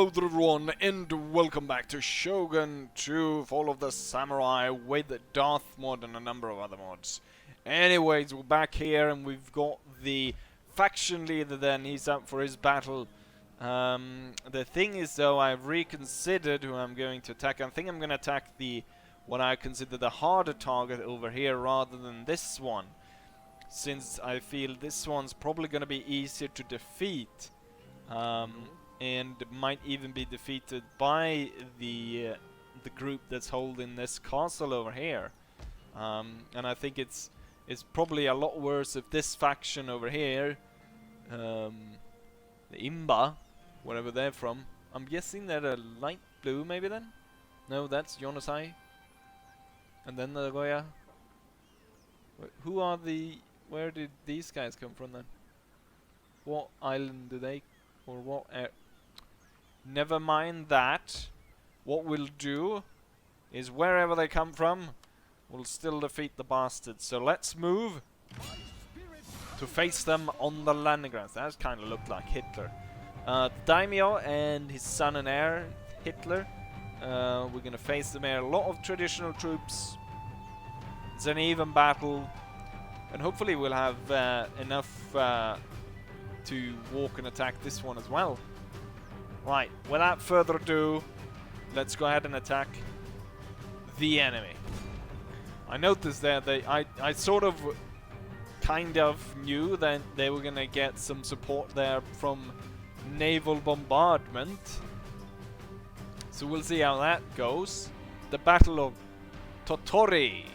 Hello to everyone and welcome back to Shogun 2 Fall of the Samurai with the Darth mod and a number of other mods. Anyways, we're back here and we've got the faction leader then, he's up for his battle. The thing is though, I've reconsidered who I'm going to attack. I think I'm going to attack the what I consider the harder target over here rather than this one. Since I feel this one's probably going to be easier to defeat. And might even be defeated by the group that's holding this castle over here. And I think it's probably a lot worse if this faction over here, the Imba, wherever they're from, I'm guessing they're a light blue maybe then? No, that's Yonosai. And then the Goya. Who are the... where did these guys come from then? What island do they... or what... never mind that. What we'll do is wherever they come from, we'll still defeat the bastards. So let's move to face them on the landing grounds. That kind of looked like Hitler. Daimyo and his son and heir, Hitler. We're gonna face them here. A lot of traditional troops. It's an even battle, and hopefully we'll have enough to walk and attack this one as well. Right, without further ado, let's go ahead and attack the enemy. I noticed there I sort of kind of knew that they were gonna get some support there from naval bombardment. So we'll see how that goes. The Battle of Totori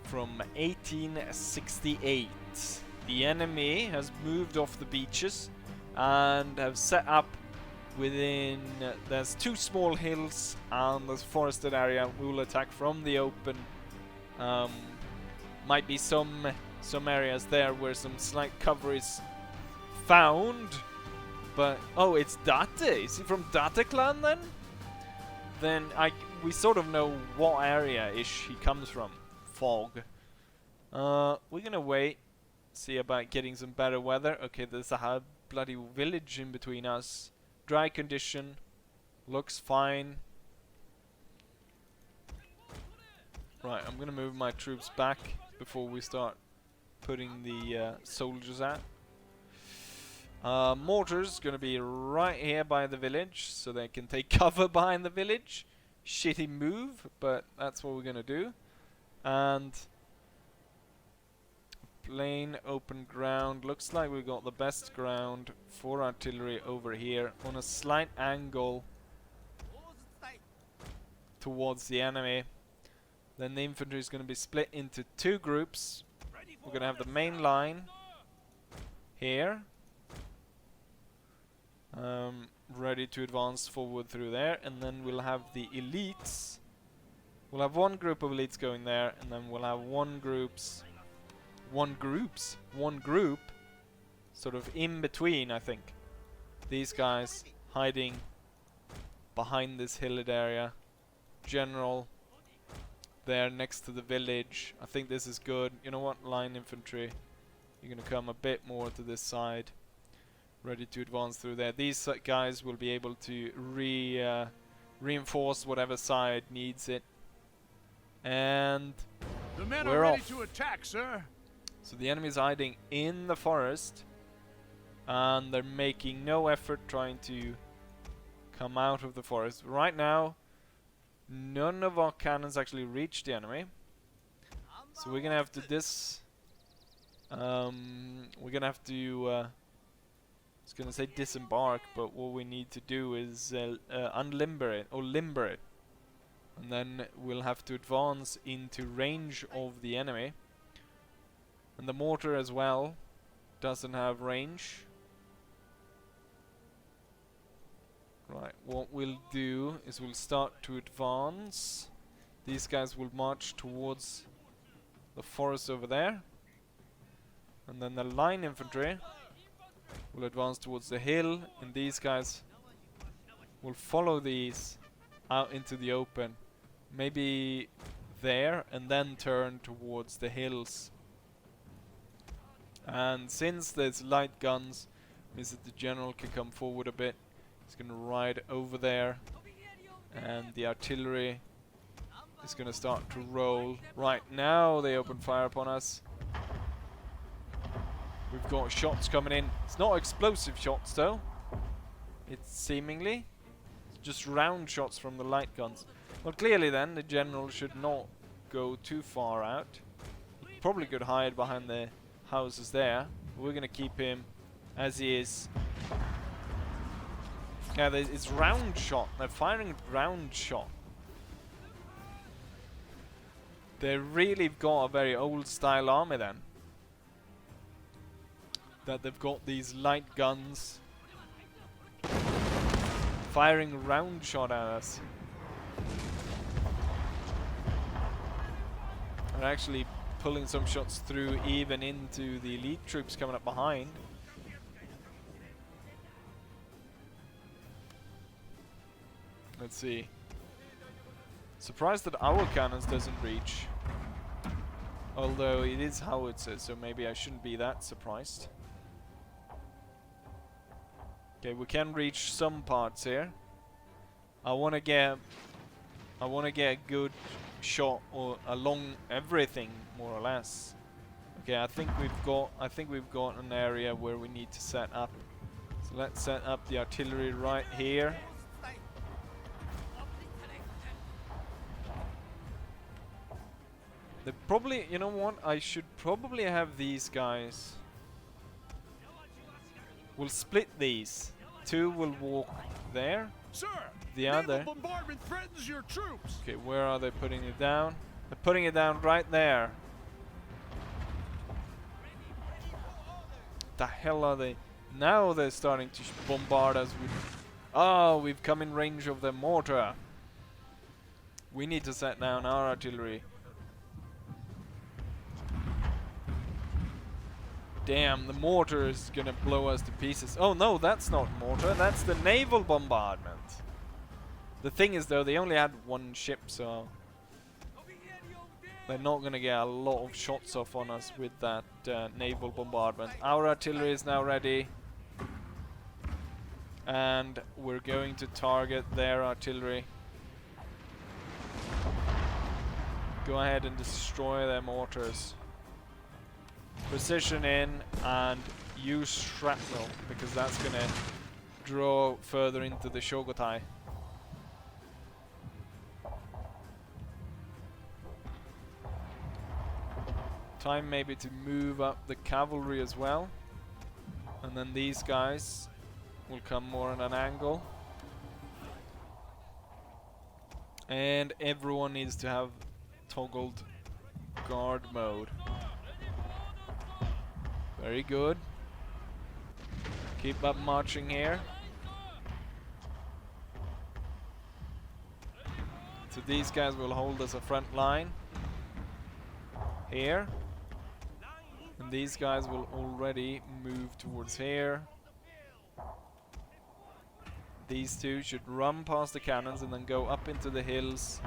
from 1868. The enemy has moved off the beaches and have set up within... there's two small hills and this forested area. We will attack from the open. Might be some areas there where some slight cover is found. But oh, it's Date. Is he from Date clan then? Then we sort of know what area-ish he comes from. Fog. We're gonna wait. See about getting some better weather. Okay, there's a bloody village in between us. Dry condition. Looks fine. Right, I'm gonna move my troops back before we start putting the soldiers out. Mortars gonna be right here by the village, so they can take cover behind the village. Shitty move, but that's what we're gonna do. And plain open ground. Looks like we got the best ground for artillery over here on a slight angle towards the enemy. Then the infantry is going to be split into two groups. We're going to have the main line here, ready to advance forward through there, and then we'll have the elites. We'll have one group of elites going there, and then we'll have one group sort of in between, I think. These guys hiding behind this hilled area. General there next to the village. I think this is good. You know what? Line infantry, you're gonna come a bit more to this side, ready to advance through there. These guys will be able to reinforce whatever side needs it. And the men we're are ready off. to attack, sir. So the enemy is hiding in the forest, and they're making no effort trying to come out of the forest. Right now, none of our cannons actually reach the enemy. So we're gonna have to we're gonna have to I was gonna say disembark, but what we need to do is unlimber it, or limber it. And then we'll have to advance into range of the enemy. And the mortar as well doesn't have range. Right, what we'll do is we'll start to advance. These guys will march towards the forest over there. And then the line infantry will advance towards the hill, and these guys will follow these out into the open. Maybe there, and then turn towards the hills. And since there's light guns, is that the general can come forward a bit. He's going to ride over there, and the artillery is going to start to roll. Right now they open fire upon us. We've got shots coming in. It's not explosive shots though. It's seemingly just round shots from the light guns. Well, clearly then the general should not go too far out. He probably could hide behind the houses there. We're going to keep him as he is. Yeah, it's round shot. They're firing round shot. They really got a very old style army then. That they've got these light guns firing round shot at us. They're actually pulling some shots through even into the elite troops coming up behind. Let's see. Surprised that our cannons doesn't reach. Although it is howitzers, so maybe I shouldn't be that surprised. Okay, we can reach some parts here. I want to get a good shot or along everything, more or less. Okay, I think we've got an area where we need to set up. So let's set up the artillery right here. They probably, you know what? I should probably have these guys. We'll split these. Two will walk there. Sir, the other bombardment threatens your troops. Okay, where are they putting it down? They're putting it down right there. The hell are they? Now they're starting to bombard us with... Oh, we've come in range of the mortar. We need to set down our artillery. Damn, the mortar is gonna blow us to pieces. Oh no, that's not mortar, that's the naval bombardment. The thing is though, they only had one ship, so they're not gonna get a lot of shots off on us with that naval bombardment. Our artillery is now ready. And we're going to target their artillery. Go ahead and destroy their mortars. Precision in and use shrapnel, because that's gonna draw further into the Shogotai. Time maybe to move up the cavalry as well, and then these guys will come more on an angle, and everyone needs to have toggled guard mode. Very good. Keep up marching here. So these guys will hold as a front line here, and these guys will already move towards here. These two should run past the cannons and then go up into the hills,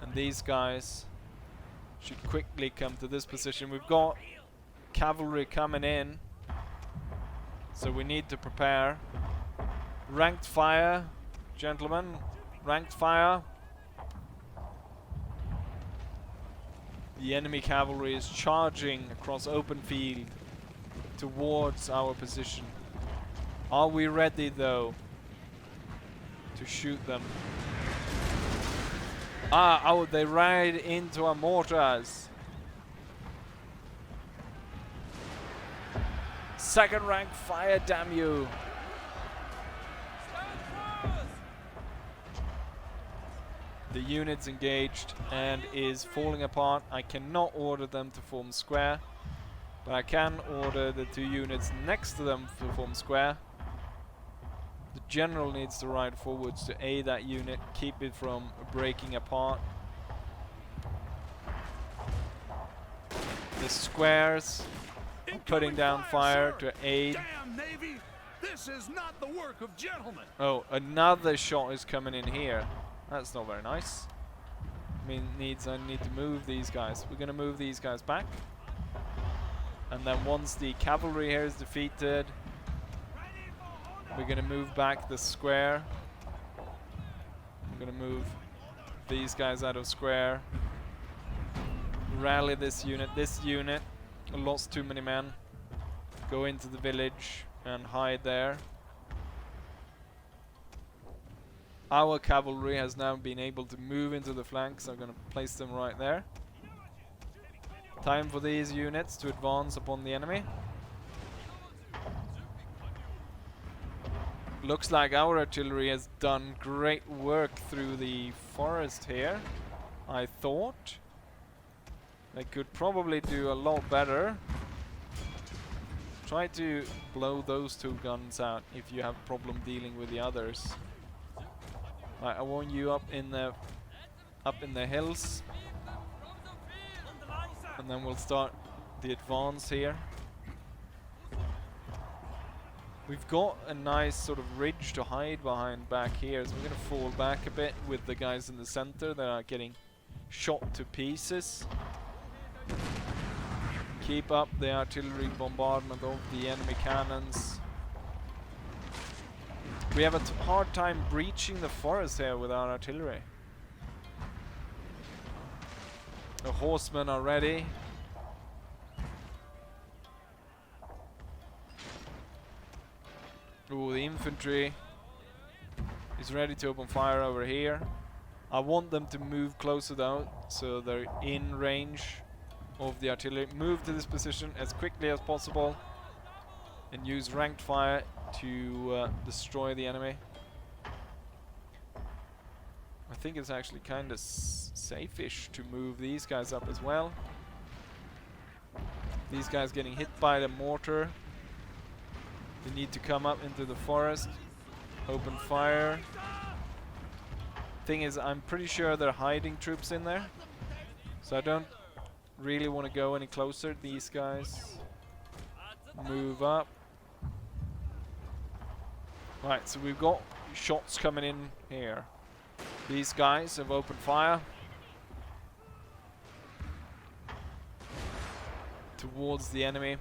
and these guys should quickly come to this position. We've got cavalry coming in, so we need to prepare. Ranked fire, gentlemen. Ranked fire. The enemy cavalry is charging across open field towards our position. Are we ready though to shoot them? Ah, oh, they ride into our mortars. Second rank fire, damn you. The unit's engaged and is falling apart. I cannot order them to form square, but I can order the two units next to them to form square. The general needs to ride forwards to aid that unit, keep it from breaking apart. The squares putting down fire to aid. Damn, Navy! This is not the work of gentlemen. Oh, another shot is coming in here. That's not very nice. I need to move these guys. We're gonna move these guys back. And then once the cavalry here is defeated, We're gonna move back the square. I'm gonna move these guys out of square. Rally this unit. This unit lost too many men. Go into the village and hide there. Our cavalry has now been able to move into the flanks. I'm gonna place them right there. Time for these units to advance upon the enemy. Looks like our artillery has done great work through the forest here. I thought they could probably do a lot better. Try to blow those two guns out if you have problem dealing with the others. Right, I want you up in the hills, and then we'll start the advance here. We've got a nice sort of ridge to hide behind back here, so we're going to fall back a bit with the guys in the center that are getting shot to pieces. Keep up the artillery bombardment of the enemy cannons. We have a hard time breaching the forest here with our artillery. The horsemen are ready. Ooh, the infantry is ready to open fire over here. I want them to move closer though, so they're in range of the artillery. Move to this position as quickly as possible and use ranked fire to destroy the enemy. I think it's actually kind of safe-ish to move these guys up as well. These guys getting hit by the mortar. They need to come up into the forest, open fire. Thing is, I'm pretty sure they're hiding troops in there, so I don't really want to go any closer. These guys move up. Right, so we've got shots coming in here. These guys have opened fire towards the enemy,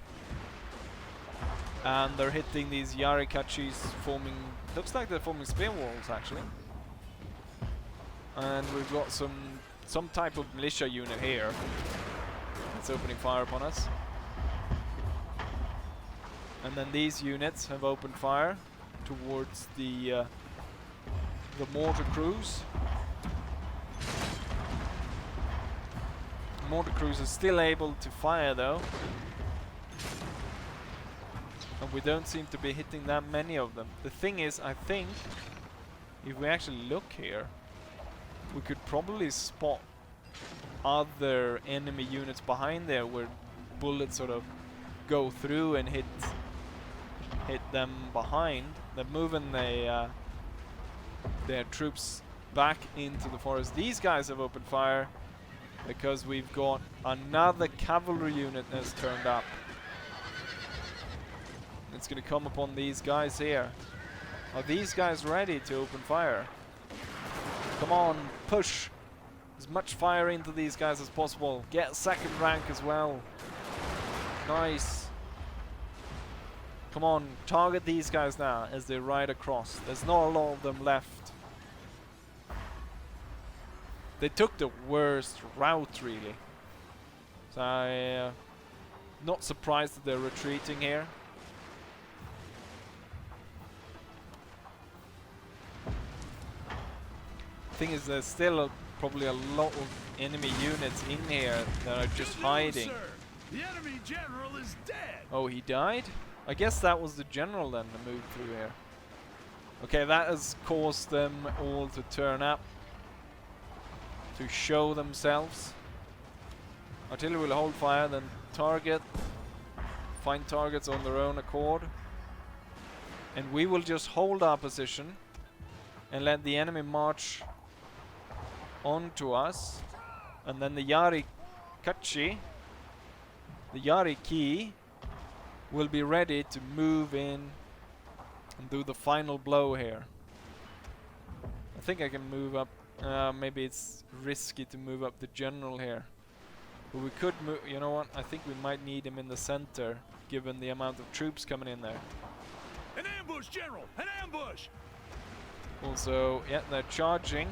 and they're hitting these Yarikachis forming, looks like they're forming spear walls actually. And we've got some type of militia unit here that's opening fire upon us. And then these units have opened fire towards the mortar crews. Mortar crews are still able to fire though, and we don't seem to be hitting that many of them. The thing is, I think if we actually look here, we could probably spot other enemy units behind there where bullets sort of go through and hit them behind. They're moving their troops back into the forest. These guys have opened fire because we've got another cavalry unit that's turned up. It's going to come upon these guys here. Are these guys ready to open fire? Come on, push as much fire into these guys as possible. Get second rank as well. Nice. Come on, target these guys now as they ride across. There's not a lot of them left. They took the worst route really. So I'm not surprised that they're retreating here. Thing is, there's still probably a lot of enemy units in here that are just hiding. The enemy general is dead. Oh, he died? I guess that was the general then that moved through here. Okay, that has caused them all to turn up to show themselves. Artillery will hold fire, then target. Find targets on their own accord. And we will just hold our position and let the enemy march onto us, and then the Yarikachi, the Yariki, will be ready to move in and do the final blow here. I think I can move up. Maybe it's risky to move up the general here, but we could move. You know what? I think we might need him in the center, given the amount of troops coming in there. An ambush, General! An ambush! Also, yeah, they're charging.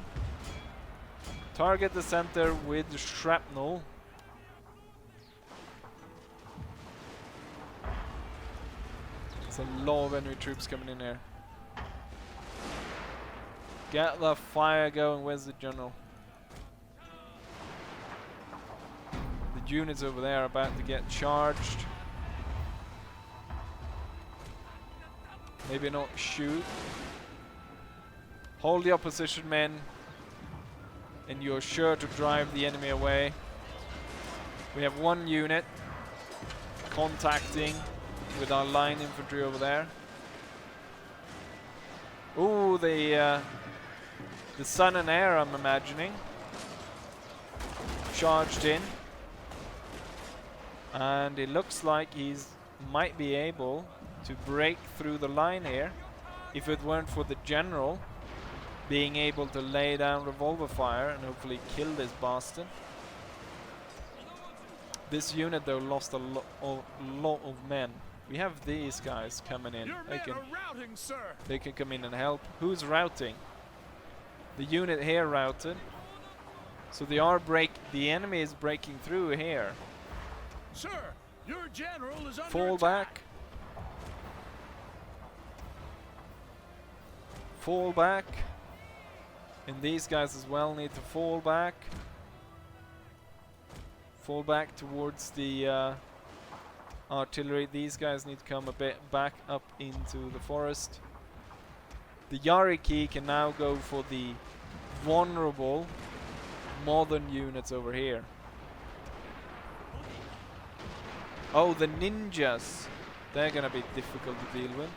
Target the center with shrapnel. There's a lot of enemy troops coming in here. Get the fire going. Where's the general? The units over there are about to get charged. Maybe not shoot. Hold the opposition men, and you're sure to drive the enemy away. We have one unit contacting with our line infantry over there. Ooh, the Sun and Air, I'm imagining, charged in, and it looks like he's might be able to break through the line here if it weren't for the general being able to lay down revolver fire and hopefully kill this bastard. This unit though lost a lot of men. We have these guys coming in. They can come in and help. Who's routing? The unit here routed. So they are the enemy is breaking through here. Sir, your general is under Fall attack. back. Fall back. And these guys as well need to fall back. Fall back towards the artillery. These guys need to come a bit back up into the forest. The Yariki can now go for the vulnerable modern units over here. Oh, the ninjas. They're gonna be difficult to deal with.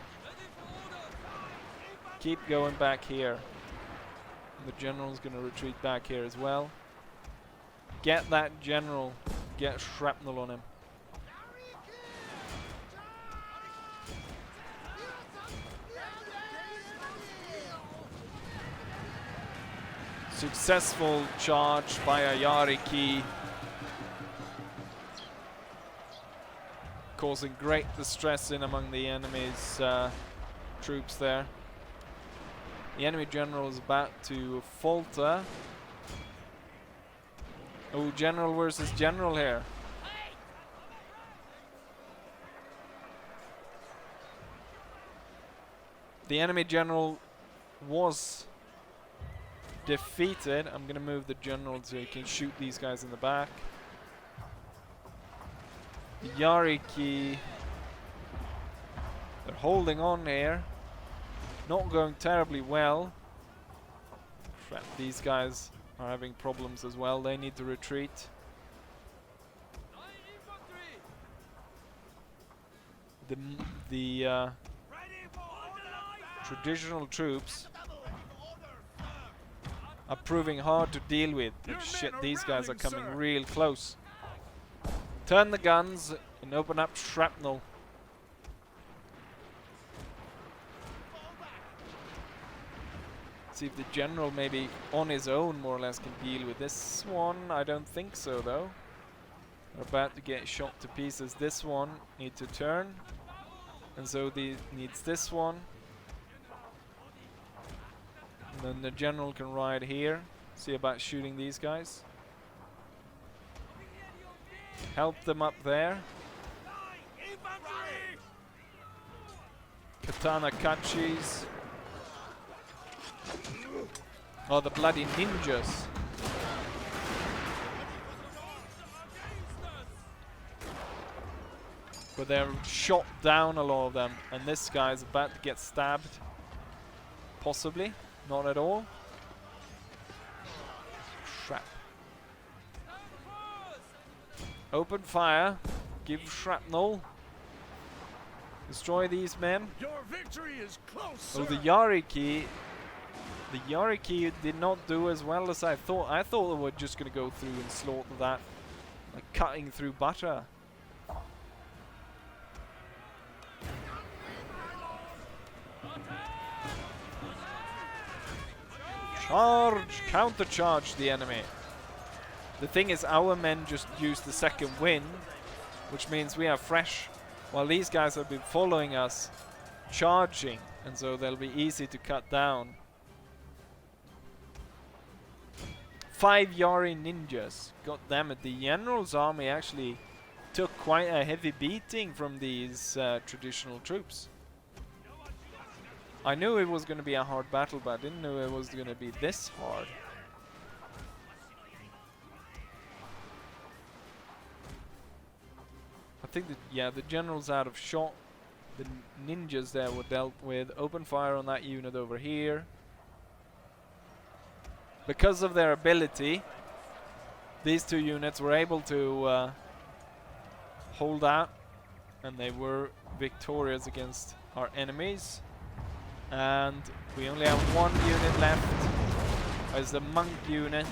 Keep going back here. The general's gonna retreat back here as well. Get that general. Get shrapnel on him. Successful charge by a Yariki, causing great distress in among the enemy's troops there. The enemy general is about to falter. Oh, general versus general here. The enemy general was defeated. I'm going to move the general so he can shoot these guys in the back. The Yariki, they're holding on here. Not going terribly well. Crap, these guys are having problems as well. They need to retreat. The traditional troops are proving hard to deal with. Shit, these guys are coming real close. Turn the guns and open up shrapnel. See if the general maybe on his own more or less can deal with this one. I don't think so though. They're about to get shot to pieces. This one needs to turn, and so needs this one. And then the general can ride here. See about shooting these guys. Help them up there. Katana Kachis. Oh, the bloody ninjas. But they're shot down, a lot of them. And this guy's about to get stabbed. Possibly. Not at all. Crap. Open fire. Give shrapnel. Destroy these men. Your victory is close, Oh, sir. the Yariki. The Yariki did not do as well as I thought. I thought they were just going to go through and slaughter that, like cutting through butter. Charge! Counter-charge the enemy. The thing is, our men just used the second wind, which means we are fresh, while these guys have been following us charging, and so they'll be easy to cut down. 5 Yari ninjas. God damn it, the general's army actually took quite a heavy beating from these traditional troops. I knew it was going to be a hard battle, but I didn't know it was going to be this hard. I think that, yeah, the general's out of shot. The ninjas there were dealt with. Open fire on that unit over here. Because of their ability, these two units were able to hold out, and they were victorious against our enemies. And we only have one unit left. As the monk unit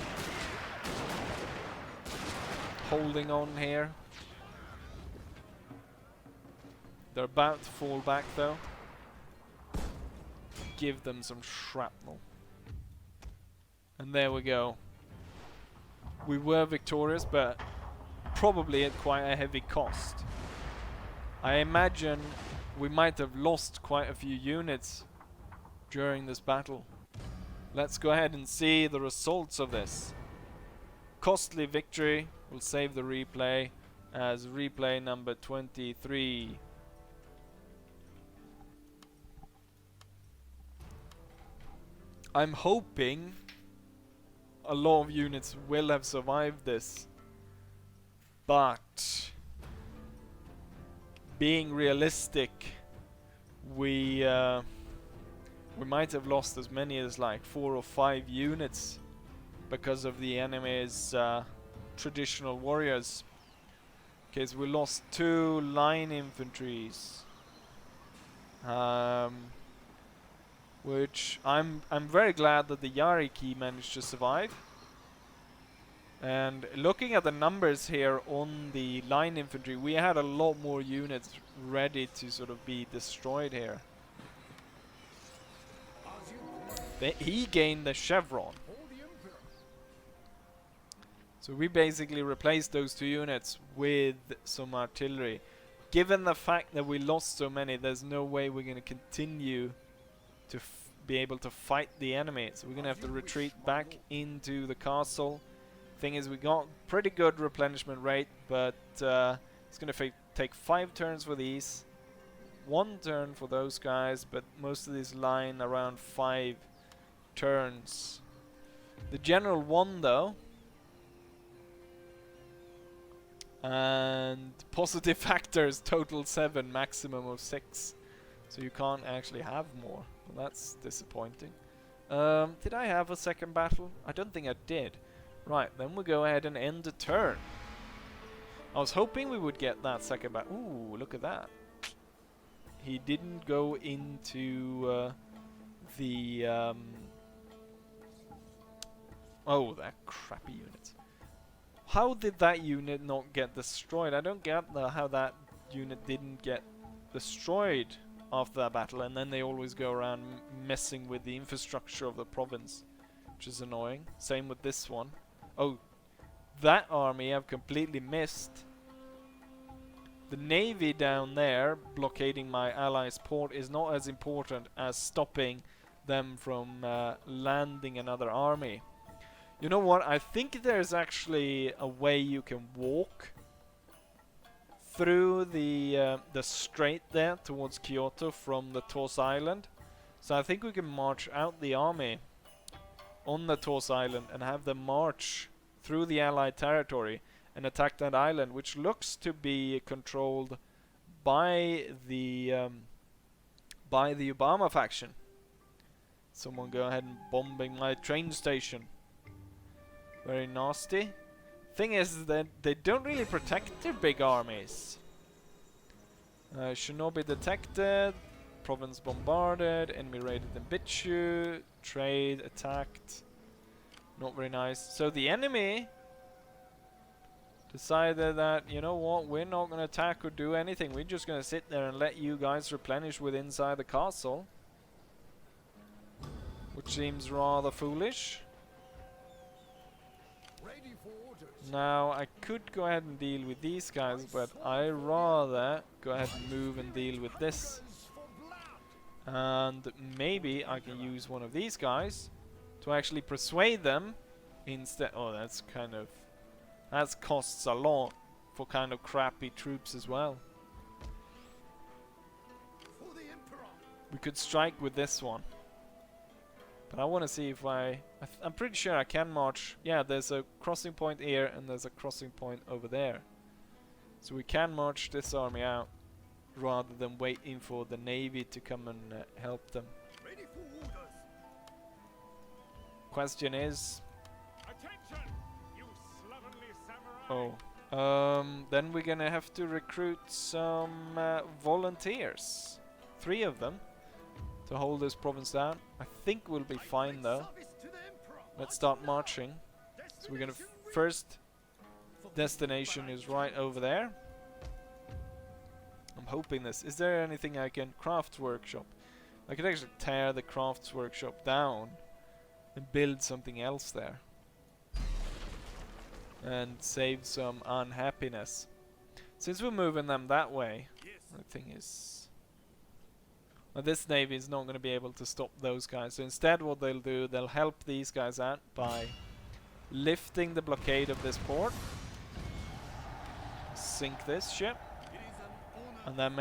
holding on here. They're about to fall back though. Give them some shrapnel. And there we go. We were victorious, but probably at quite a heavy cost. I imagine we might have lost quite a few units during this battle. Let's go ahead and see the results of this. Costly victory. We'll save the replay as replay number 23. I'm hoping a lot of units will have survived this, but being realistic, we might have lost as many as like 4 or 5 units because of the enemy's traditional warriors. Okay, so we lost 2 line infantries, which I'm very glad that the Yariki managed to survive. And looking at the numbers here on the line infantry, we had a lot more units ready to sort of be destroyed here. He gained the chevron. So we basically replaced those 2 units with some artillery. Given the fact that we lost so many, there's no way we're going to continue to be able to fight the enemy. So we're going to have to retreat back into the castle. Thing is, we got pretty good replenishment rate, but it's going to take 5 turns for these, 1 turn for those guys, but most of these line around 5 turns. The general won though, and positive factors total 7, maximum of 6, so you can't actually have more. Well, that's disappointing. Did I have a second battle? I don't think I did. Right, then we'll go ahead and end the turn. I was hoping we would get that second battle. Ooh, look at that. He didn't go into the oh, that crappy unit. How did that unit not get destroyed? I don't get how that unit didn't get destroyed after that battle, and then they always go around messing with the infrastructure of the province, which is annoying. Same with this one. Oh, that army I've completely missed. The navy down there blockading my allies' port is not as important as stopping them from landing another army. You know what? I think there's actually a way you can walk through the strait there towards Kyoto from the Tos Island. So I think we can march out the army on the Tos Island and have them march through the Allied territory and attack that island, which looks to be controlled by the Obama faction. Someone go ahead and bombing my train station. Very nasty. Thing is that they don't really protect their big armies. Shinobi detected. Province bombarded. Enemy raided in Bitchu. Trade attacked. Not very nice. So the enemy decided that, you know what, we're not going to attack or do anything. We're just going to sit there and let you guys replenish with inside the castle. Which seems rather foolish. Now, I could go ahead and deal with these guys, but I rather go ahead and move and deal with this. And maybe I can use one of these guys to actually persuade them instead. Oh, that's kind of... that costs a lot for kind of crappy troops as well. For the Emperor. We could strike with this one. But I want to see if I'm pretty sure I can march. Yeah, there's a crossing point here and there's a crossing point over there. So we can march this army out rather than waiting for the navy to come and help them. Ready for orders. Question is... Attention, you slovenly samurai. then we're gonna have to recruit some volunteers. 3 of them to hold this province down. I think we'll be fine though. Service to the Emperor. Let's start marching. So we're gonna first destination is right over there. I'm hoping this. Is there anything I can crafts workshop? I could actually tear the crafts workshop down and build something else there. And save some unhappiness. Since we're moving them that way, the thing is... well, this navy is not going to be able to stop those guys. So instead what they'll do, they'll help these guys out by lifting the blockade of this port. Sink this ship. And then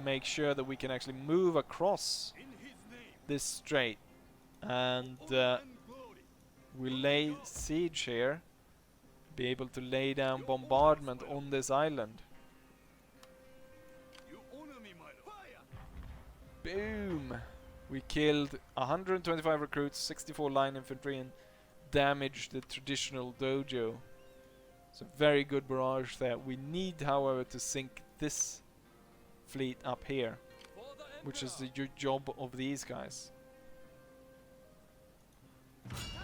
make sure that we can actually move across this strait. And we lay siege here. Be able to lay down bombardment on this island. You honor me, my lord. Boom! We killed 125 recruits, 64 line infantry, and damaged the traditional dojo. So very good barrage there. We need, however, to sink this fleet up here, which is the job of these guys.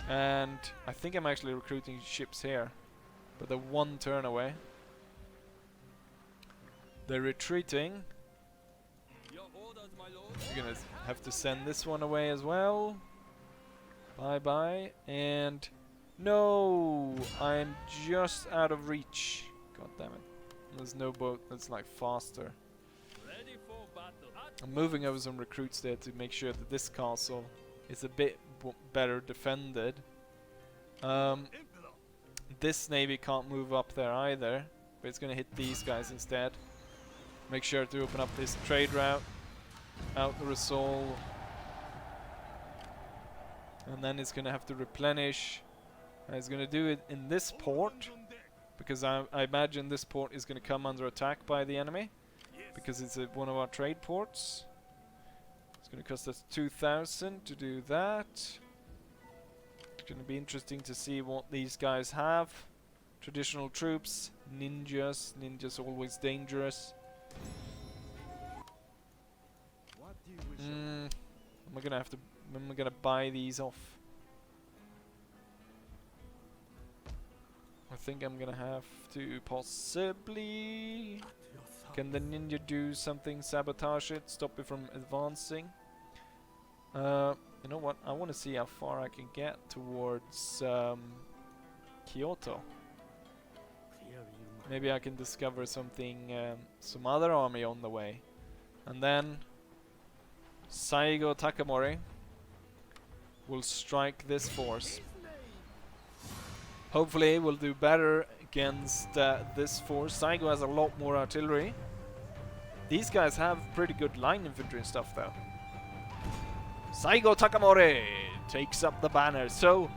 And I think I'm actually recruiting ships here, but they're 1 turn away. They're retreating. We're gonna have to send this one away as well. Bye bye. And no, I'm just out of reach. God damn it. There's no boat that's like faster. I'm moving over some recruits there to make sure that this castle is a bit better defended. This navy can't move up there either, but it's gonna hit these guys instead. Make sure to open up this trade route out the Resol, and then it's gonna have to replenish. And it's gonna do it in this port because I imagine this port is gonna come under attack by the enemy. Because it's one of our trade ports. It's going to cost us 2,000 to do that. It's going to be interesting to see what these guys have. Traditional troops, ninjas. Ninjas always dangerous. What do you wish? I'm gonna buy these off. I think I'm gonna have to possibly... Can the ninja do something, sabotage it, stop it from advancing? You know what, I want to see how far I can get towards Kyoto. Maybe I can discover something, some other army on the way. And then Saigo Takamori will strike this force. Hopefully we'll do better against this force. Saigo has a lot more artillery. These guys have pretty good line infantry and stuff though. Saigo Takamori takes up the banner. So,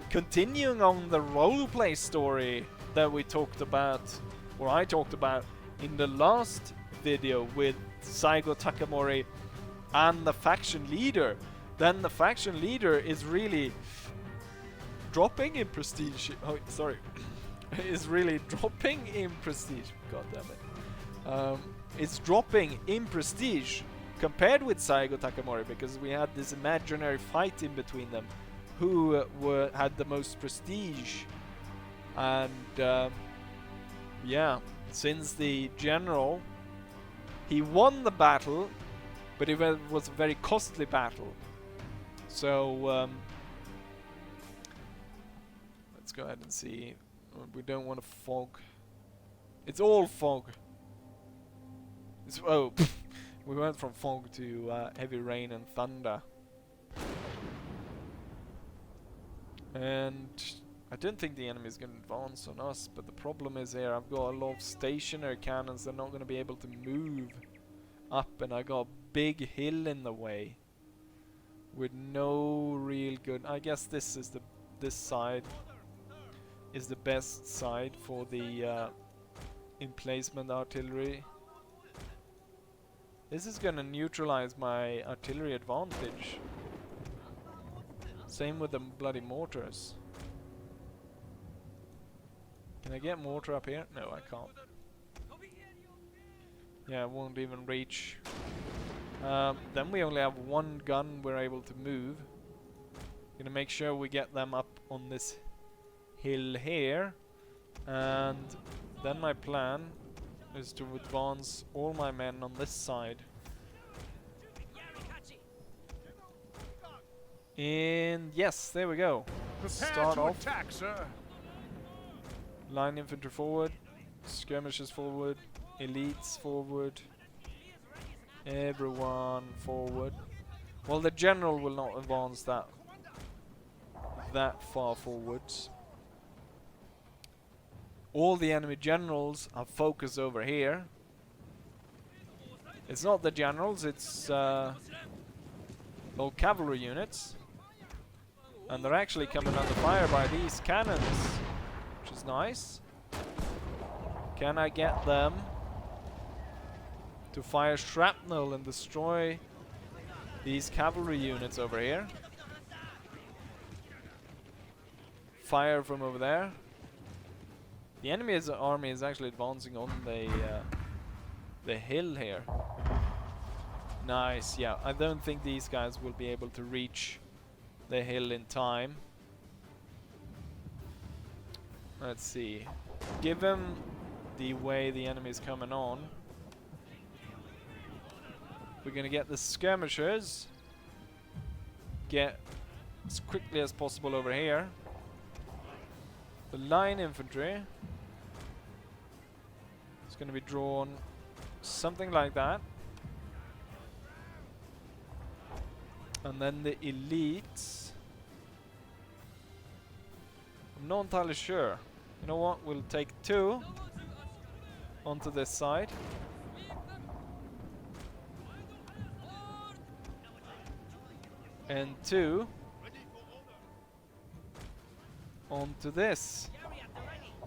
continuing on the roleplay story that we talked about, or I talked about in the last video with Saigo Takamori and the faction leader, then the faction leader is really dropping in prestige. Oh, sorry. Is really dropping in prestige. God damn it. It's dropping in prestige compared with Saigo Takamori because we had this imaginary fight in between them who had the most prestige. And yeah, since the general, he won the battle, but it was a very costly battle. So let's go ahead and see. We don't want to fog. It's all fog. We went from fog to heavy rain and thunder. And I didn't think the enemy's gonna advance on us, but the problem is here I've got a lot of stationary cannons. They're not gonna be able to move up, and I got a big hill in the way with no real good. I guess this side is the best side for the emplacement artillery. This is gonna neutralize my artillery advantage. Same with the bloody mortars. Can I get mortar up here? No, I can't. Yeah, it won't even reach. Then we only have one gun we're able to move. Gonna make sure we get them up on this hill here. And then my plan is to advance all my men on this side. And yes, there we go. Start off. Attack, sir. Line infantry forward, skirmishers forward, elites forward, everyone forward. Well, the general will not advance that far forwards. All the enemy generals are focused over here. It's not the generals, it's all cavalry units. And they're actually coming under fire by these cannons, which is nice. Can I get them to fire shrapnel and destroy these cavalry units over here? Fire from over there. The enemy's army is actually advancing on the hill here. Nice, yeah. I don't think these guys will be able to reach the hill in time. Let's see. Given the way the enemy is coming on, we're gonna get the skirmishers get as quickly as possible over here. The line infantry is gonna be drawn something like that. And then the elites, I'm not entirely sure. You know what? We'll take 2 onto this side. And 2 onto this.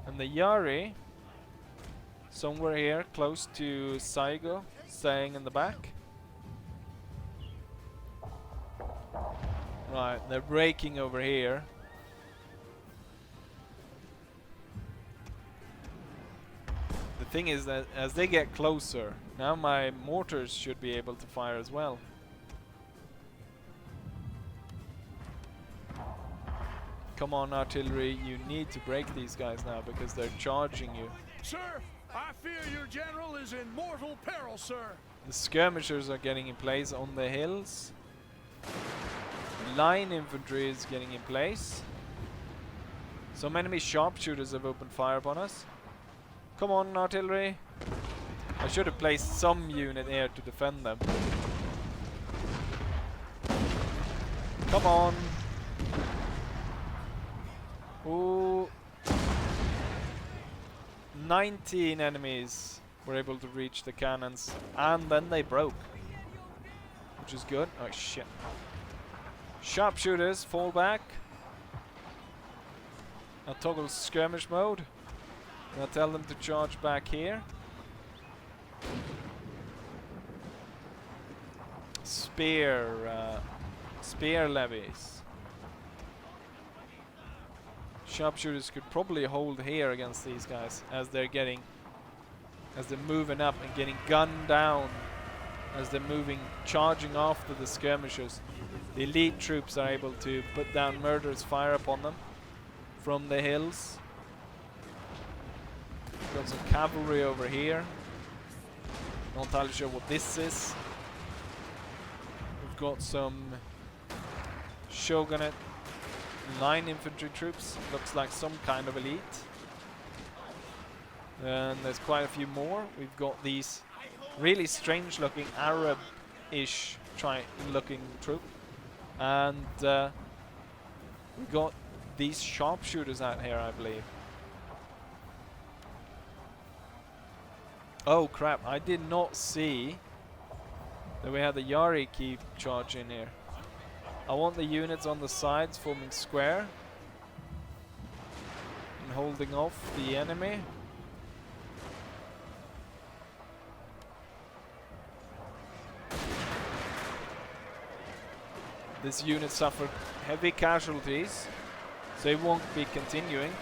And the Yari, somewhere here close to Saigo, staying in the back. Right, they're breaking over here. The thing is that as they get closer, now my mortars should be able to fire as well. Come on, artillery, you need to break these guys now because they're charging you. Sir, I fear your general is in mortal peril, sir. The skirmishers are getting in place on the hills. Line infantry is getting in place. Some enemy sharpshooters have opened fire upon us. Come on, artillery. I should have placed some unit here to defend them. Come on. Ooh. 19 enemies were able to reach the cannons, and then they broke, which is good. Oh shit. Sharpshooters fall back. I'll toggle skirmish mode. And I'll tell them to charge back here. Spear levies. Sharpshooters could probably hold here against these guys as they're moving up and getting gunned down as they're charging after the skirmishers. The elite troops are able to put down murderous fire upon them from the hills. Got some cavalry over here. Not entirely sure what this is. We've got some shogunate line infantry troops. Looks like some kind of elite. And there's quite a few more. We've got these really strange looking Arab-ish looking troop. And we got these sharpshooters out here, I believe. Oh crap, I did not see that we had the Yari keep charging here. I want the units on the sides forming square and holding off the enemy. This unit suffered heavy casualties, so it won't be continuing.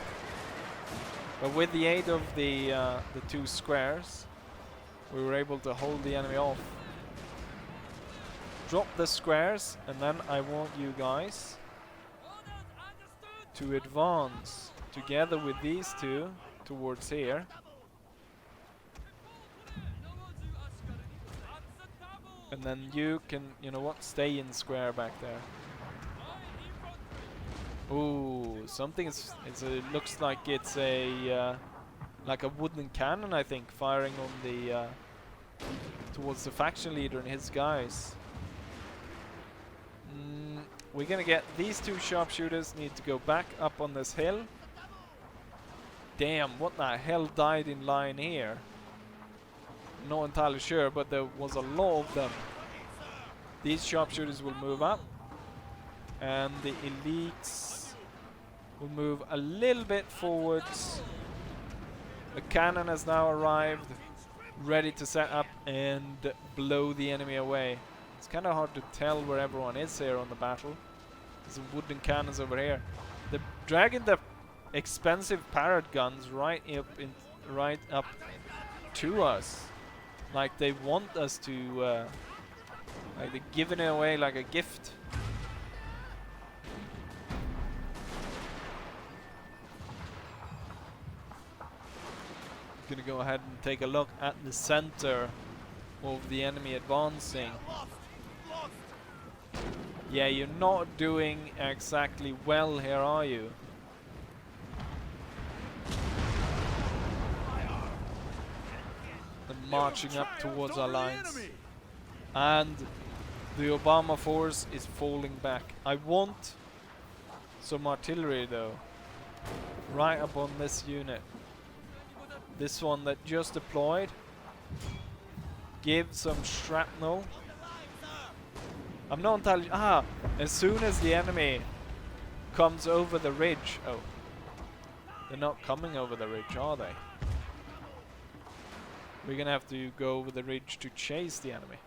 But with the aid of the two squares, we were able to hold the enemy off. Drop the squares, and then I want you guys to advance together with these two towards here. And then you can, you know what, stay in square back there. Ooh, something is, it looks like it's a like a wooden cannon, I think, firing on the towards the faction leader and his guys. We're gonna get these two sharpshooters need to go back up on this hill. Damn, what the hell died in line here? Not entirely sure, but there was a lot of them. These sharpshooters will move up, and the elites will move a little bit forwards. The cannon has now arrived, ready to set up and blow the enemy away. It's kind of hard to tell where everyone is here on the battle. There's some wooden cannons over here. They're dragging the expensive parrot guns right up to us, like they want us to, like they're giving it away like a gift. Gonna go ahead and take a look at the center of the enemy advancing. Yeah, you're not doing exactly well here, are you? They're marching up towards our lines. And the Obama force is falling back. I want some artillery though. Right up on this unit. This one that just deployed. Give some shrapnel. I'm not entirely... as soon as the enemy comes over the ridge... Oh. They're not coming over the ridge, are they? We're gonna have to go over the ridge to chase the enemy.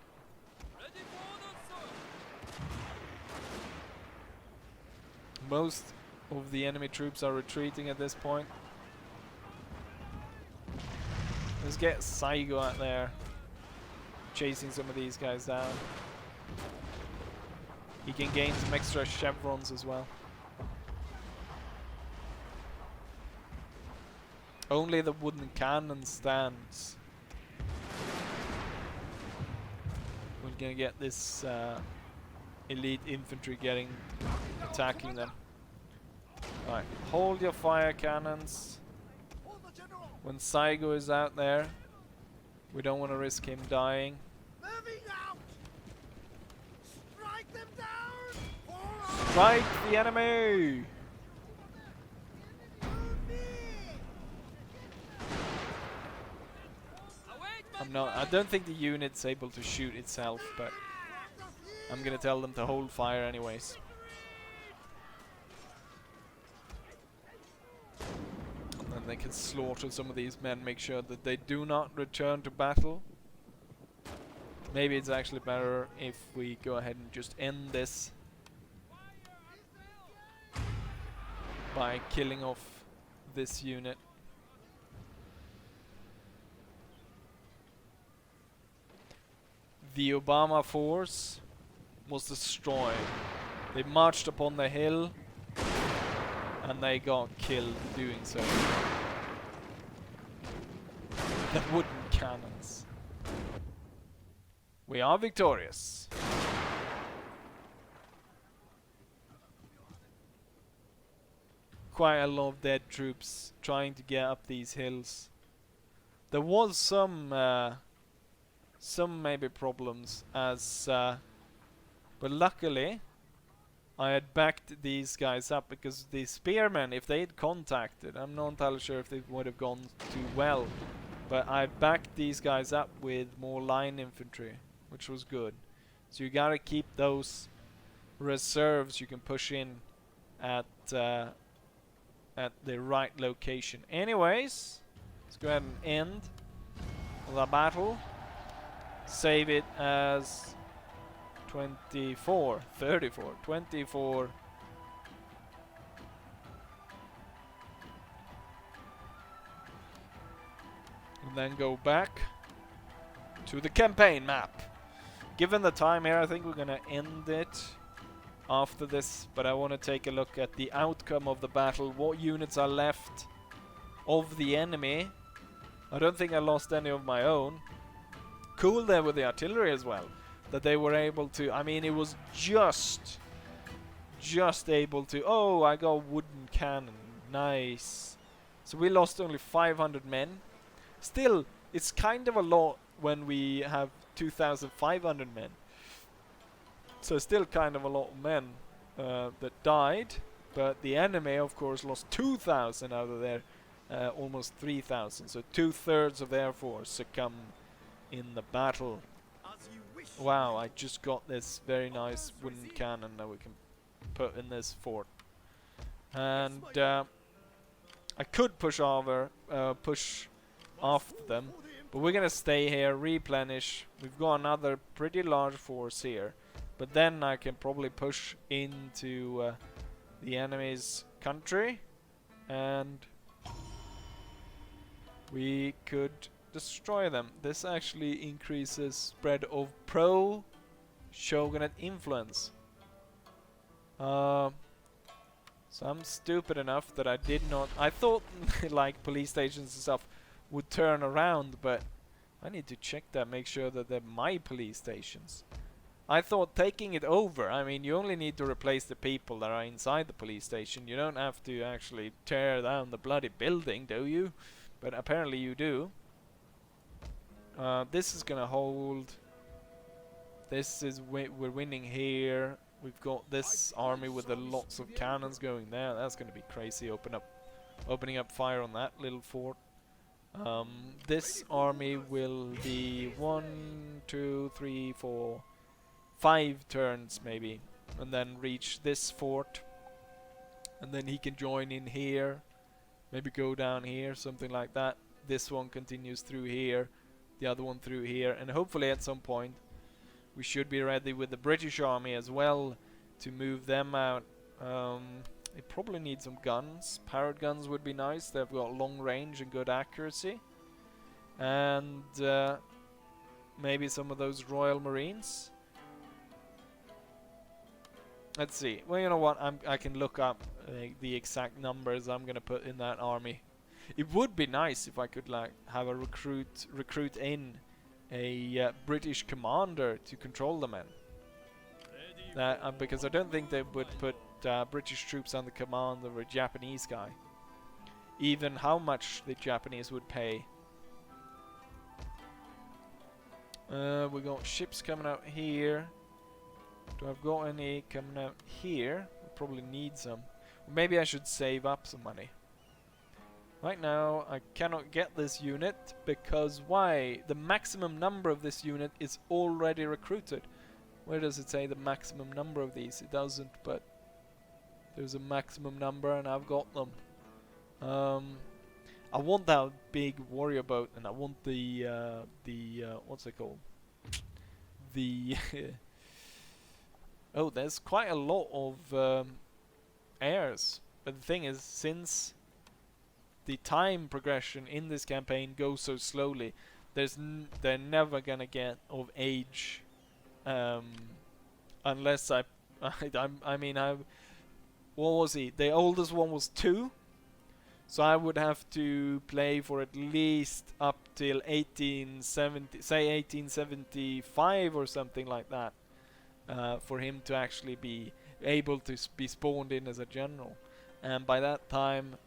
Most of the enemy troops are retreating at this point. Let's get Saigo out there, chasing some of these guys down. He can gain some extra chevrons as well. Only the wooden cannon stands. We're gonna get this elite infantry attacking them. Alright, hold your fire cannons. When Saigo is out there, we don't want to risk him dying. Moving out! Strike them down! Strike the enemy! I don't think the unit's able to shoot itself, but I'm gonna tell them to hold fire anyways. And then they can slaughter some of these men, make sure that they do not return to battle. Maybe it's actually better if we go ahead and just end this by killing off this unit. The Obama force was destroyed. They marched upon the hill and they got killed doing so. The wooden cannons. We are victorious. Quite a lot of dead troops trying to get up these hills. There was some some maybe problems as but luckily I had backed these guys up, because the spearmen, if they had contacted, I'm not entirely sure if they would have gone too well, but I backed these guys up with more line infantry, which was good. So you gotta keep those reserves you can push in at the right location. Anyways, let's go ahead and end the battle. Save it as 24, 34, 24. And then go back to the campaign map. Given the time here, I think we're gonna end it after this, but I want to take a look at the outcome of the battle. What units are left of the enemy. I don't think I lost any of my own. Cool there with the artillery as well, that they were able to, I mean, it was just able to, oh, I got wooden cannon, nice. So we lost only 500 men. Still, it's kind of a lot when we have 2,500 men. So still kind of a lot of men that died, but the enemy of course lost 2,000 out of their almost 3,000. So 2/3 of their force succumbed in the battle. Wow, I just got this very nice wooden cannon that we can put in this fort. And I could push after them, but we're gonna stay here, replenish. We've got another pretty large force here, but then I can probably push into the enemy's country, and we could destroy them. This actually increases spread of pro-shogunate influence. So I'm stupid enough that I did not... I thought like police stations and stuff would turn around, but I need to check that, make sure that they're my police stations. I thought taking it over, I mean, you only need to replace the people that are inside the police station. You don't have to actually tear down the bloody building, do you? But apparently you do. This is gonna hold. This is we're winning here. We've got this army with the lots of cannons going there. That's gonna be crazy. Opening up fire on that little fort. This army will be 1, 2, 3, 4, 5 turns maybe, and then reach this fort, and then he can join in here, maybe go down here, something like that. This one continues through here, the other one through here, and hopefully at some point we should be ready with the British army as well to move them out. They probably need some guns. Parrot guns would be nice. They've got long range and good accuracy. And maybe some of those Royal Marines. Let's see. Well, you know what? I can look up the exact numbers I'm gonna put in that army. It would be nice if I could like have a recruit in a British commander to control the men. Because I don't think they would put British troops under command of a Japanese guy. Even how much the Japanese would pay. We got ships coming out here. Do I've got any coming out here? We probably need some. Maybe I should save up some money. Right now I cannot get this unit because why? The maximum number of this unit is already recruited. Where does it say the maximum number of these? It doesn't, but there's a maximum number and I've got them. I want that big warrior boat, and I want the what's it called? The oh, there's quite a lot of heirs. But the thing is, since the time progression in this campaign goes so slowly, they're never gonna get of age. Unless what was he? The oldest one was 2, so I would have to play for at least up till 1870, say 1875 or something like that, for him to actually be able to be spawned in as a general. And by that time,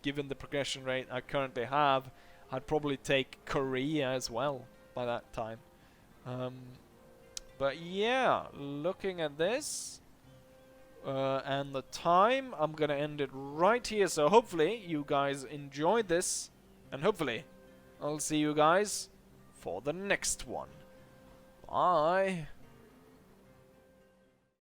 given the progression rate I currently have, I'd probably take Korea as well by that time. But yeah, looking at this and the time, I'm gonna end it right here. So hopefully you guys enjoyed this, and hopefully I'll see you guys for the next one. Bye.